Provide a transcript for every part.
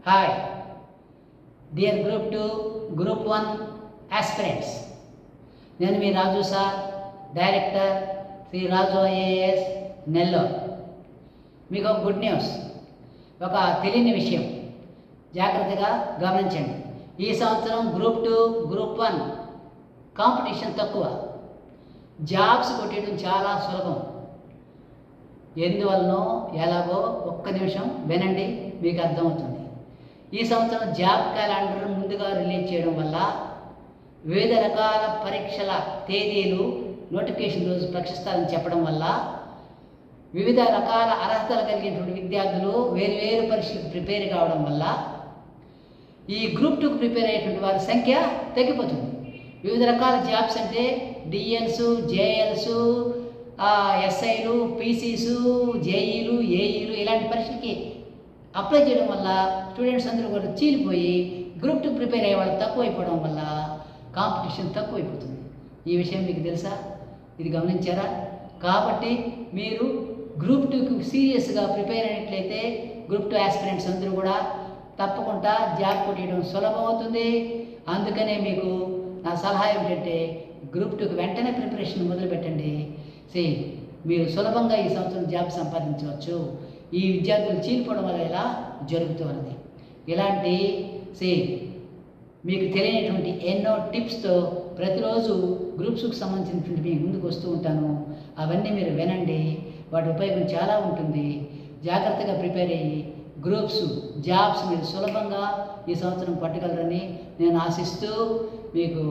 Hi dear group 2 group 1 aspirants, నేను మీ రాజు sir, director Shri రాజు IAS Nellore. మీకు ఒక గుడ్ న్యూస్, ఒక తెలియని విషయం, జాగ్రత్తగా గమనించండి. ఈ సంవత్సరం గ్రూప్ 2 గ్రూప్ 1 కాంపిటీషన్ తక్కువ, జాబ్స్ కొట్టేయడం చాలా సులభం. ఎందువలనో ఎలాగో ఒక్క నిమిషం వినండి, మీకు అర్థమవుతుంది. ఈ సంవత్సరం జాబ్ క్యాలెండర్ ముందుగా రిలీజ్ చేయడం వల్ల వివిధ రకాల పరీక్షల తేదీలు నోటిఫికేషన్ రోజు ప్రకటిస్తారని చెప్పడం వల్ల వివిధ రకాల అర్హతలు కలిగినటువంటి విద్యార్థులు వేరు పరీక్షలకు ప్రిపేర్ కావడం వల్ల ఈ గ్రూప్ 2కు ప్రిపేర్ అయ్యేటువంటి వారి సంఖ్య తగ్గిపోతుంది. వివిధ రకాల జాబ్స్ అంటే డిఎల్స్, జేఎల్స్, ఎస్ఐలు, పీసీసు, జేఈలు, ఏఈలు ఇలాంటి పరీక్షలకి అప్లై చేయడం వల్ల స్టూడెంట్స్ అందరూ కూడా చీలిపోయి గ్రూప్ 2 ప్రిపేర్ అయ్యే వాళ్ళు తక్కువైపోవడం వల్ల కాంపిటీషన్ తక్కువైపోతుంది. ఈ విషయం మీకు తెలుసా? ఇది గమనించారా? కాబట్టి మీరు గ్రూప్ 2కి సీరియస్గా ప్రిపేర్ అయినట్లయితే గ్రూప్ 2 ఆస్పిరెంట్స్ అందరూ కూడా తప్పకుండా జాబ్ కొట్టేయడం సులభం అవుతుంది. అందుకనే మీకు నా సలహా ఏమిటంటే గ్రూప్ 2కి వెంటనే ప్రిపరేషన్ మొదలుపెట్టండి. మీరు సులభంగా ఈ సంవత్సరం జాబ్ సంపాదించవచ్చు. ఈ విద్యార్థులు చీలిపోవడం వల్ల ఇలా జరుగుతున్నది. ఇలాంటి మీకు తెలియనటువంటి ఎన్నో టిప్స్తో ప్రతిరోజు గ్రూప్స్కి సంబంధించినటువంటి మీ ముందుకు వస్తూ ఉంటాను. అవన్నీ మీరు వినండి, వాటి ఉపయోగం చాలా ఉంటుంది. జాగ్రత్తగా ప్రిపేర్ అయ్యి గ్రూప్స్, జాబ్స్ మీరు సులభంగా ఈ సంవత్సరం పట్టగలరని నేను ఆశిస్తూ మీకు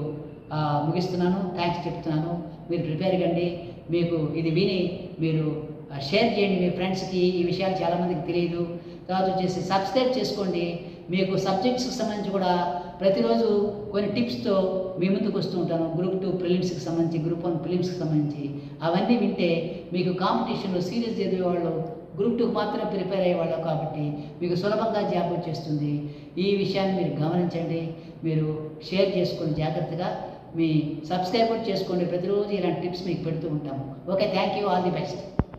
ముగిస్తున్నాను. థ్యాంక్స్ చెప్తున్నాను. మీరు ప్రిపేర్ కండి. మీకు ఇది విని మీరు షేర్ చేయండి మీ ఫ్రెండ్స్కి. ఈ విషయాలు చాలామందికి తెలియదు. తర్వాత వచ్చేసి సబ్స్క్రైబ్ చేసుకోండి. మీకు సబ్జెక్ట్స్కి సంబంధించి కూడా ప్రతిరోజు కొన్ని టిప్స్తో మీ ముందుకు వస్తూ ఉంటాను. గ్రూప్ 2 ప్రిలిమ్స్కి సంబంధించి, గ్రూప్ 1 ప్రిలిమ్స్కి సంబంధించి అవన్నీ వింటే మీకు కాంపిటీషన్లో సీరియస్ చదివేవాళ్ళు, గ్రూప్ 2కి మాత్రమే ప్రిపేర్ అయ్యేవాళ్ళు కాబట్టి మీకు సులభంగా జాబ్ వచ్చేస్తుంది. ఈ విషయాన్ని మీరు గమనించండి. మీరు షేర్ చేసుకోండి. జాగ్రత్తగా మీ సబ్స్క్రైబ్ చేసుకోండి. ప్రతిరోజు ఇలాంటి టిప్స్ మీకు పెడుతూ ఉంటాము. Okay, thank you. All the best.